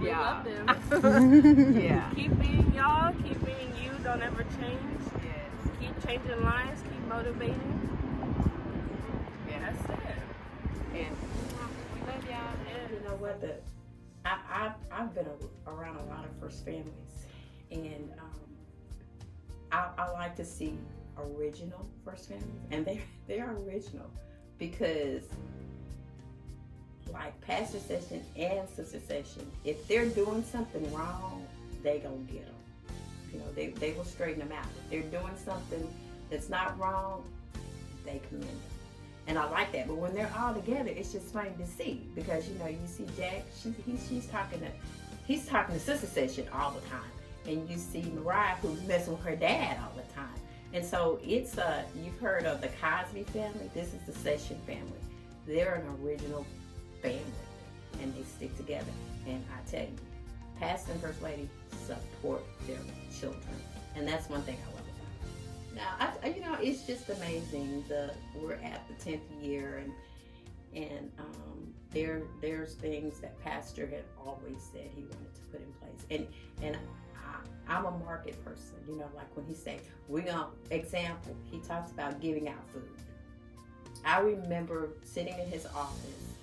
We y'all. love them. Yeah. Keep being y'all. Keep being you. Don't ever change. Yes. Keep changing lives. Keep motivating. Yeah. That's it. And we love y'all. And You know what? I've been around a lot of first families, and I like to see original first families, and they are original because, like pastor session and sister session, if they're doing something wrong, they gonna get them. You know, they will straighten them out. If they're doing something that's not wrong, they commend them. And I like that. But when they're all together, it's just funny to see because you know you see Jack, he's talking to sister session all the time, and you see Mariah who's messing with her dad all the time. And so it's you've heard of the Cosby family. This is the Session family. They're an original family, and they stick together. And I tell you, pastor and first lady support their children, and that's one thing I love about it. Now, you know, it's just amazing. We're at the 10th year, and there's things that pastor had always said he wanted to put in place, and I'm a market person. You know, like when he said example, he talks about giving out food. I remember sitting in his office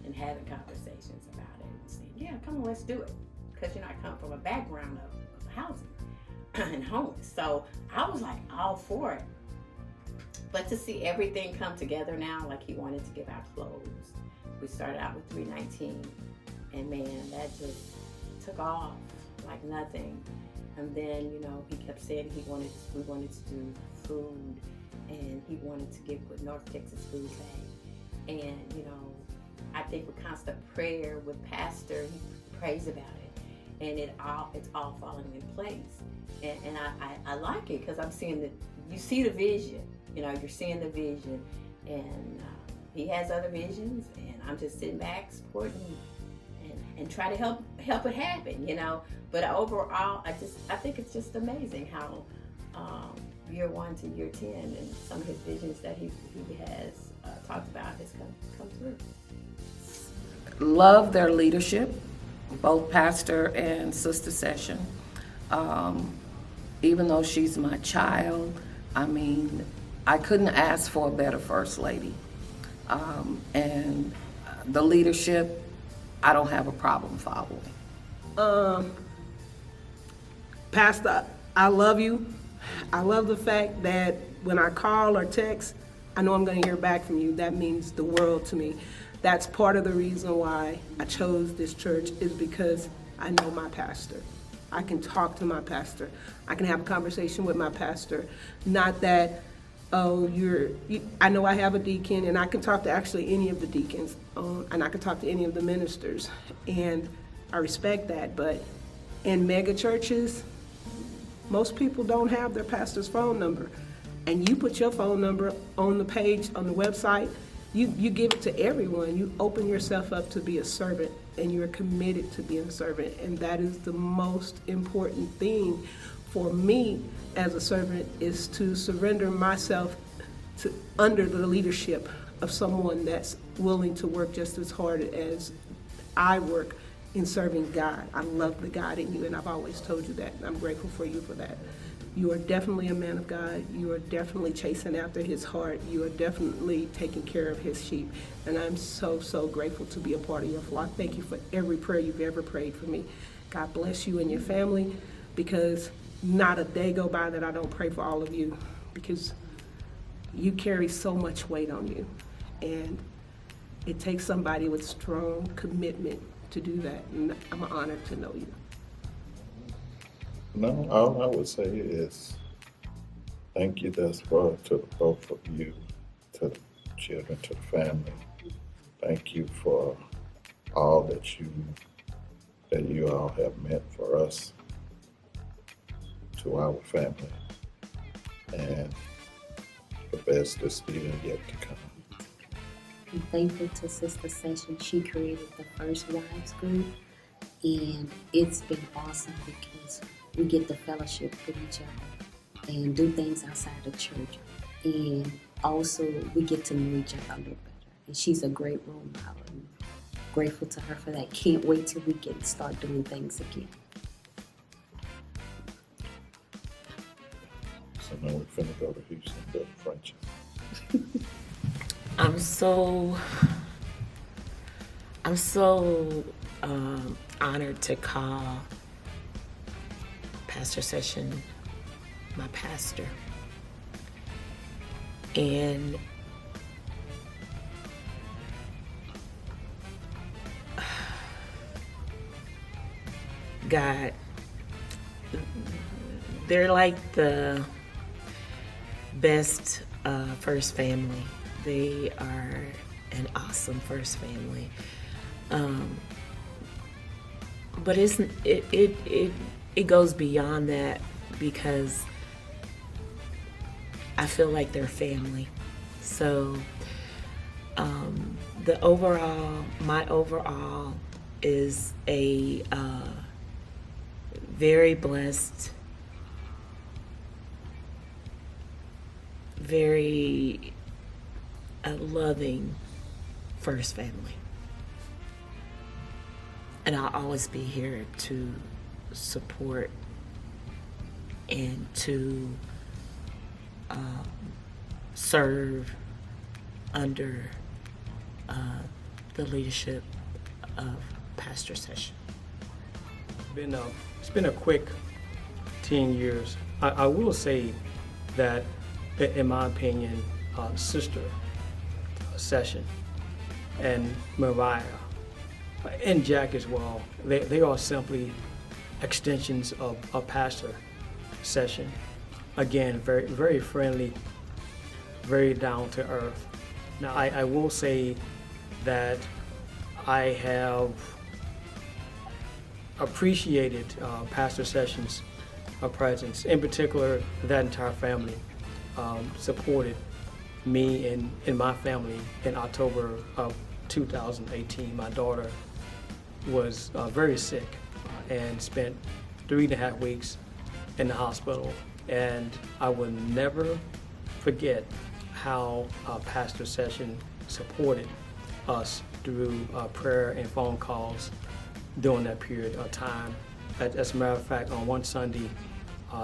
and having conversations about it and saying, yeah, come on, let's do it. Because, you know, I come from a background of housing and homeless. So I was like all for it. But to see everything come together now, like he wanted to give out clothes. We started out with $3.19, and man, that just took off like nothing. And then, you know, he kept saying we wanted to do food, and he wanted to get with North Texas Food Bank. And, you know, I think with constant prayer with pastor, he prays about it, and it's all falling in place. And I like it because I'm seeing you see the vision. You know, you're seeing the vision, and he has other visions, and I'm just sitting back supporting and try to help it happen. You know, but overall, I think it's just amazing how year 1 to year 10 and some of his visions that he has talked about has come through. Love their leadership, both pastor and sister session. Even though she's my child, I mean, I couldn't ask for a better first lady. And the leadership, I don't have a problem following. Pastor, I love you. I love the fact that when I call or text, I know I'm going to hear back from you. That means the world to me. That's part of the reason why I chose this church, is because I know my pastor. I can talk to my pastor. I can have a conversation with my pastor. Not that, I know I have a deacon, and I can talk to actually any of the deacons, and I can talk to any of the ministers, and I respect that. But in mega churches, most people don't have their pastor's phone number, and you put your phone number on the page, on the website. You give it to everyone. You open yourself up to be a servant, and you're committed to being a servant, and that is the most important thing for me as a servant, is to surrender myself to under the leadership of someone that's willing to work just as hard as I work in serving God. I love the God in you, and I've always told you that, and I'm grateful for you for that. You are definitely a man of God. You are definitely chasing after his heart. You are definitely taking care of his sheep. And I'm so, so grateful to be a part of your flock. Thank you for every prayer you've ever prayed for me. God bless you and your family, because not a day go by that I don't pray for all of you, because you carry so much weight on you. And it takes somebody with strong commitment to do that. And I'm honored to know you. No, all I would say is thank you thus far to the both of you, to the children, to the family. Thank you for all that you all have meant for us, to our family. And the best is still yet to come. I'm thankful to Sister Session. She created the First Wives group, and it's been awesome because we get the fellowship with each other and do things outside the church. And also we get to know each other a little better. And she's a great role model. grateful to her for that. Can't wait till we can start doing things again. So now we're finna go to Houston, Brother French. I'm so honored to call Pastor Session my pastor. And God, they're like the best first family. They are an awesome first family. But it goes beyond that, because I feel like they're family. So my overall is a very blessed, very loving first family. And I'll always be here to support and to serve under the leadership of Pastor Session. It's been a quick 10 years. I will say that, in my opinion, Sister Session and Mariah and Jack as well, they are simply extensions of Pastor Session. Again, very, very friendly, very down to earth. Now, I will say that I have appreciated Pastor Sessions' presence. In particular, that entire family supported me and my family in October of 2018. My daughter was very sick and spent 3.5 weeks in the hospital. And I will never forget how Pastor Session supported us through prayer and phone calls during that period of time. As a matter of fact, on one Sunday,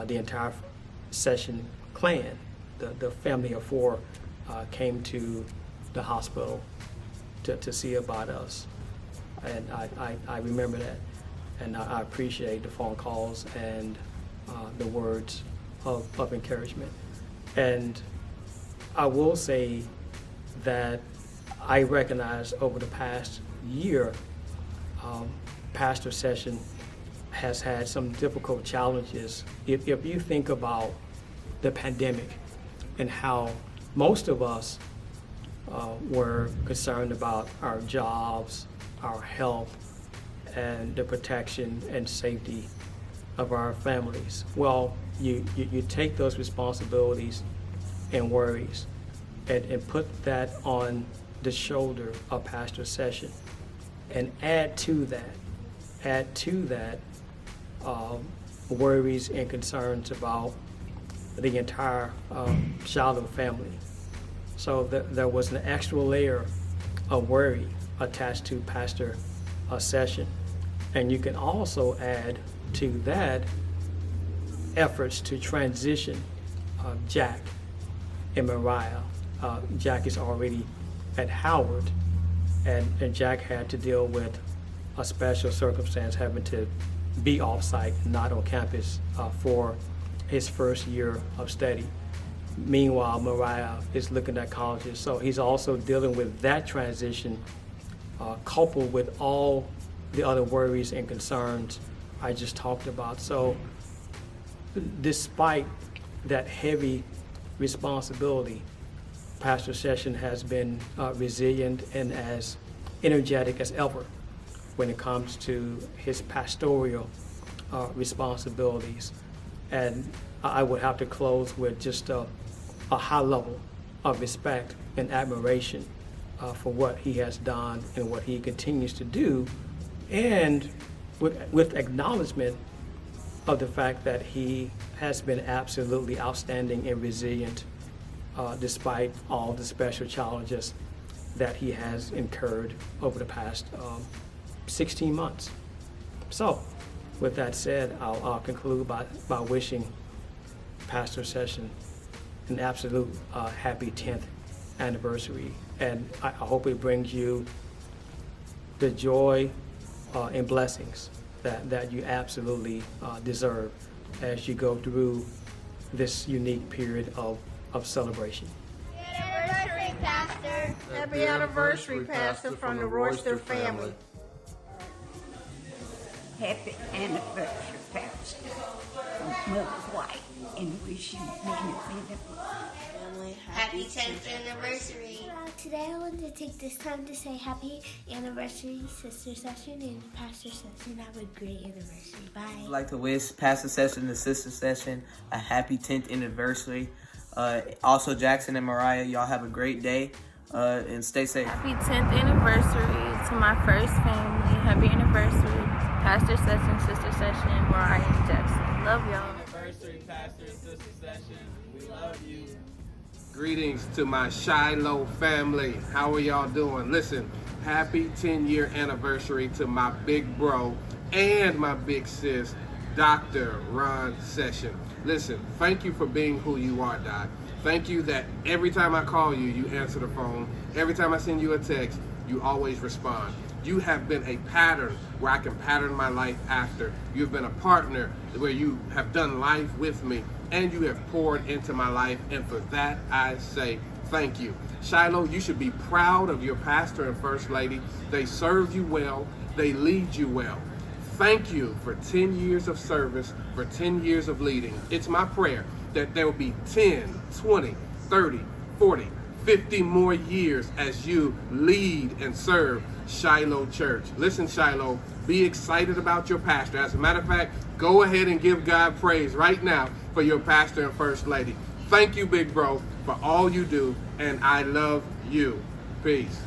the entire Session clan, the family of 4, came to the hospital to see about us. And I remember that. And I appreciate the phone calls and the words of encouragement. And I will say that I recognize over the past year, Pastor Session has had some difficult challenges. If you think about the pandemic and how most of us were concerned about our jobs, our health, and the protection and safety of our families. Well, you take those responsibilities and worries and put that on the shoulder of Pastor Session, and add to that worries and concerns about the entire Shiloh family. So there was an extra layer of worry attached to Pastor Session. And you can also add to that efforts to transition Jack and Mariah. Jack is already at Howard, and Jack had to deal with a special circumstance, having to be off-site, not on campus, for his first year of study. Meanwhile, Mariah is looking at colleges, so he's also dealing with that transition, coupled with all the other worries and concerns I just talked about. So despite that heavy responsibility, Pastor Session has been resilient and as energetic as ever when it comes to his pastoral responsibilities. And I would have to close with just a high level of respect and admiration for what he has done and what he continues to do, and with acknowledgement of the fact that he has been absolutely outstanding and resilient despite all the special challenges that he has incurred over the past 16 months. So, with that said, I'll conclude by wishing Pastor Session an absolute happy 10th anniversary. And I hope it brings you the joy and blessings that you absolutely deserve as you go through this unique period of celebration. Anniversary, Pastor. Happy anniversary, Pastor, from the Royster family. Happy anniversary, Pastor, from Mother White, and wish you many, many Happy 10th anniversary. Today I wanted to take this time to say happy anniversary, Sister Session and Pastor Session. Have a great anniversary. Bye. I'd like to wish Pastor Session and Sister Session a happy 10th anniversary. Also, Jackson and Mariah, y'all have a great day and stay safe. Happy 10th anniversary to my first family. Happy anniversary, Pastor Session, Sister Session, Mariah and Jackson. Love y'all. Anniversary, Pastor and Sister Session. We love you. Greetings to my Shiloh family. How are y'all doing? Listen, happy 10-year anniversary to my big bro and my big sis, Dr. Ron Session. Listen, thank you for being who you are, Doc. Thank you that every time I call you, you answer the phone. Every time I send you a text, you always respond. You have been a pattern where I can pattern my life after. You've been a partner where you have done life with me, and you have poured into my life, and for that I say thank you. Shiloh, you should be proud of your pastor and first lady. They serve you well, they lead you well. Thank you for 10 years of service, for 10 years of leading. It's my prayer that there will be 10, 20, 30, 40, 50 more years as you lead and serve Shiloh Church. Listen, Shiloh, be excited about your pastor. As a matter of fact, go ahead and give God praise right now for your pastor and first lady. Thank you, big bro, for all you do, and I love you. Peace.